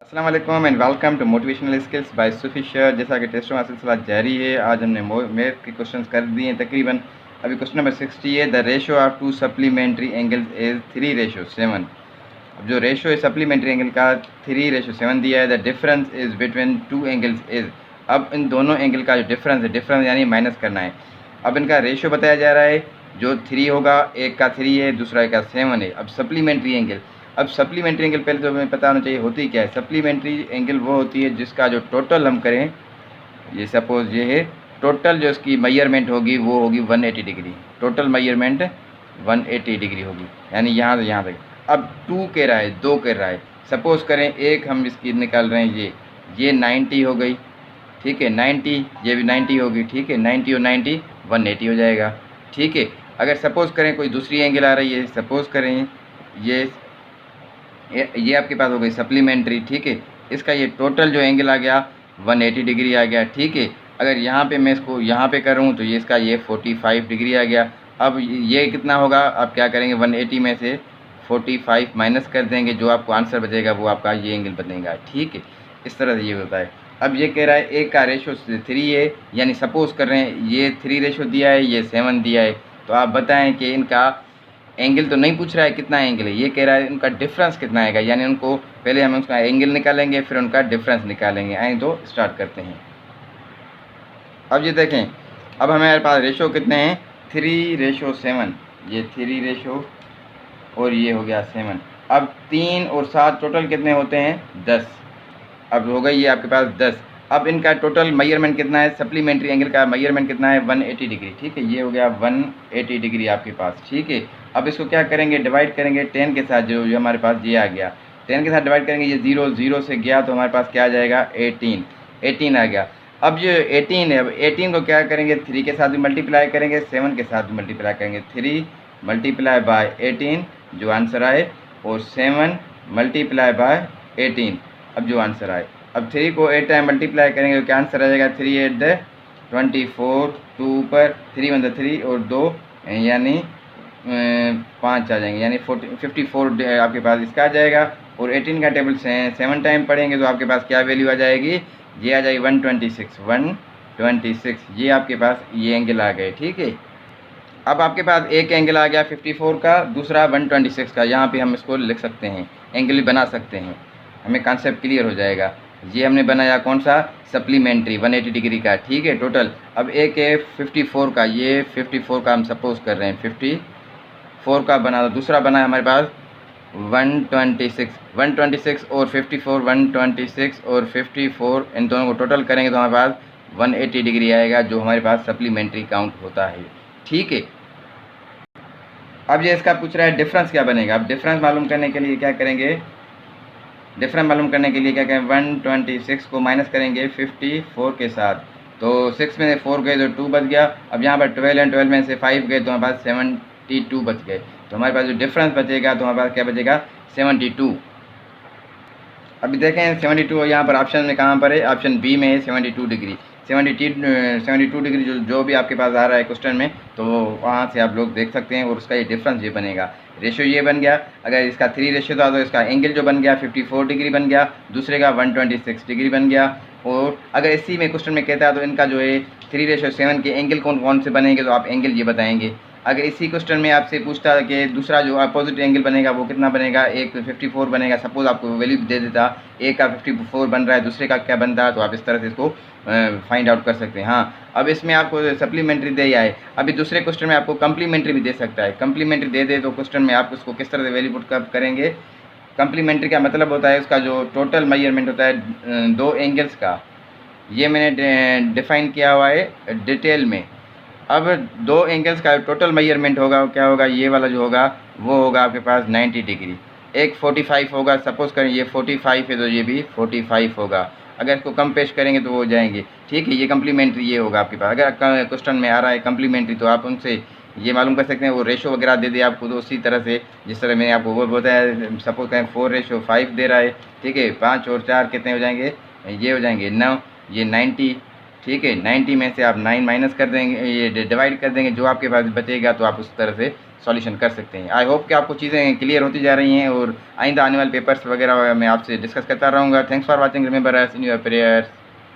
अस्सलाम वालेकुम and welcome to motivational skills by Sufi शेयर। जैसा कि टेस्टों का सिलसिला जारी है, आज हमने मैथ के क्वेश्चंस कर दिए हैं तकरीबन। अभी क्वेश्चन नंबर 60 है, the ratio of to supplementary angles is 3:7। अब जो रेशो है सप्लीमेंट्री एंगल का 3:7 दिया है। The difference is between two angles is, अब इन दोनों एंगल का जो डिफरेंस है, डिफरेंस यानी माइनस करना है। अब इनका रेशो बताया जा रहा है, जो 3 होगा, एक का 3 है, दूसरा का 7 है। अब सप्लीमेंट्री एंगल, अब सप्लीमेंट्री एंगल पहले तो हमें पता होना चाहिए होती क्या है। सप्लीमेंट्री एंगल वो होती है जिसका जो टोटल हम करें, ये सपोज ये है, टोटल जो इसकी मेजरमेंट होगी वो होगी 180 डिग्री। टोटल मेजरमेंट 180 डिग्री होगी, यानी यहाँ से यहाँ तक। अब 2 कह रहा है, 2 कह रहा है। सपोज करें एक हम इसकी निकाल रहे हैं, ये 90 हो गई, ठीक है, 90, ये भी 90 होगी, ठीक है, 90 और 90 180 हो जाएगा, ठीक है। अगर सपोज़ करें कोई दूसरी एंगल आ रही है, सपोज़ करें ये आपके पास हो गई सप्लीमेंट्री, ठीक है। इसका ये टोटल जो एंगल आ गया 180 डिग्री आ गया, ठीक है। अगर यहाँ पे मैं इसको यहाँ पे करूँ तो ये इसका ये 45 डिग्री आ गया। अब ये कितना होगा, आप क्या करेंगे, 180 में से 45 माइनस कर देंगे, जो आपको आंसर बचेगा वो आपका ये एंगल बनेगा, ठीक है। इस तरह से ये होता है। अब ये कह रहा है एक का रेशो 3 है, यानी सपोज़ कर रहे हैं ये 3 रेशो दिया है, ये 7 दिया है। तो आप बताएं कि इनका एंगल तो नहीं पूछ रहा है कितना एंगल है, ये कह रहा है उनका डिफरेंस कितना आएगा। यानी उनको पहले हम उसका एंगल निकालेंगे, फिर उनका डिफरेंस निकालेंगे। आए तो स्टार्ट करते हैं। अब ये देखें, अब हमारे पास रेशो कितने हैं, 3:7। ये 3 रेशो और ये हो गया 7। अब 3 और 7 टोटल कितने होते हैं, 10। अब हो गई ये आपके पास 10। अब इनका टोटल मेजरमेंट कितना है, सप्लीमेंट्री एंगल का मेजरमेंट कितना है, 180 डिग्री, ठीक है। ये हो गया 180 डिग्री आपके पास, ठीक है। अब इसको क्या करेंगे, डिवाइड करेंगे 10 के साथ, जो हमारे पास ये आ गया 10 के साथ डिवाइड करेंगे। ये 0 से गया तो हमारे पास क्या आ जाएगा, 18 आ गया। अब ये 18 है, अब 18 को क्या करेंगे, 3 के साथ भी मल्टीप्लाई करेंगे, 7 के साथ भी मल्टीप्लाई करेंगे। 3 मल्टीप्लाई बाय 18 जो आंसर आए, और 7 मल्टीप्लाई बाय 18 अब जो आंसर आए। अब 3 को 8 टाइम मल्टीप्लाई करेंगे तो क्या आंसर आ जाएगा, 3 8 24, 2 पर 3 1 3 और 2 यानी 5 आ जाएंगे, यानी 54 आपके पास इसका आ जाएगा। और 18 का टेबल 7 टाइम पढ़ेंगे तो आपके पास क्या वैल्यू आ जाएगी, ये आ जाएगी 126। ये आपके पास ये एंगल आ गए, ठीक है। अब आपके पास एक एंगल आ गया 54 का, दूसरा 126 का। यहाँ पे हम इसको लिख सकते हैं, एंगल भी बना सकते हैं, हमें कॉन्सेप्ट क्लियर हो जाएगा। ये हमने बनाया कौन सा, सप्लीमेंट्री 180 डिग्री का, ठीक है, टोटल। अब एक है 54 का, ये 54 का हम सपोज कर रहे हैं 54 का बना। तो दूसरा बना है हमारे पास 126 और 54, 126 और 54, इन दोनों को टोटल करेंगे तो हमारे पास 180 डिग्री आएगा, जो हमारे पास सप्लीमेंट्री काउंट होता है, ठीक है। अब ये इसका पूछ रहा है डिफरेंस क्या बनेगा। अब डिफरेंस मालूम करने के लिए क्या करेंगे, 126 को माइनस करेंगे 54 के साथ, तो 6 में से 4 गए तो 2 बच गया। अब यहाँ पर 12 एंड 12 में से 5 गए तो हमारे पास 72 बच गए। तो हमारे पास जो डिफरेंस बचेगा तो हमारे पास क्या बचेगा, 72। अभी देखें 72 यहाँ पर ऑप्शन में कहाँ पर है, ऑप्शन बी में है 72 डिग्री। 72 डिग्री जो भी आपके पास आ रहा है क्वेश्चन में, तो वहाँ से आप लोग देख सकते हैं। और उसका ये डिफरेंस ये बनेगा, रेशो ये बन गया। अगर इसका 3 रेशो था तो इसका एंगल जो बन गया 54 डिग्री बन गया, दूसरे का 126 डिग्री बन गया। और अगर इसी में क्वेश्चन में कहता है तो इनका जो है 3:7 के एंगल कौन कौन से बनेंगे, तो आप एंगल ये बताएंगे। अगर इसी क्वेश्चन में आपसे पूछता है कि दूसरा जो अपोजिट एंगल बनेगा वो कितना बनेगा, एक 54 बनेगा, सपोज आपको वैल्यू दे देता, एक का 54 बन रहा है, दूसरे का क्या बनता है, तो आप इस तरह से इसको फाइंड आउट कर सकते हैं। हाँ, अब इसमें आपको सप्लीमेंट्री दे आए, अभी दूसरे क्वेश्चन में आपको कम्प्लीमेंट्री भी दे सकता है। कम्प्लीमेंट्री दे दे तो क्वेश्चन में आप उसको किस तरह से वैल्यू पुट करेंगे। कम्प्लीमेंट्री का मतलब होता है उसका जो टोटल मेजरमेंट होता है 2 एंगल्स का, ये मैंने डिफाइन किया हुआ है डिटेल में। अब 2 एंगल्स का टोटल मेजरमेंट होगा, क्या होगा, ये वाला जो होगा वो होगा आपके पास 90 डिग्री। एक 45 होगा, सपोज़ करें ये 45 है तो ये भी 45 होगा। अगर इसको कम पेश करेंगे तो वो हो जाएंगे, ठीक है। ये कम्प्लीमेंट्री ये होगा आपके पास। अगर क्वेश्चन में आ रहा है कम्प्लीमेंट्री तो आप उनसे ये मालूम कर सकते हैं, वो रेशो वगैरह दे दे आपको, तो उसी तरह से जिस तरह मैंने आपको वो बताया। सपोज करें 4:5 दे रहा है, ठीक है, 5 और 4 कितने हो जाएंगे, ये हो जाएंगे 9, ये 90, ठीक है। 90 में से आप 9 माइनस कर देंगे, ये डिवाइड कर देंगे, जो आपके पास बचेगा तो आप उस तरह से सॉल्यूशन कर सकते हैं। आई होप कि आपको चीज़ें क्लियर होती जा रही हैं और आइंदा आने वाले पेपर्स वगैरह मैं आपसे डिस्कस करता रहूँगा। Thanks for watching, remember us in your prayers.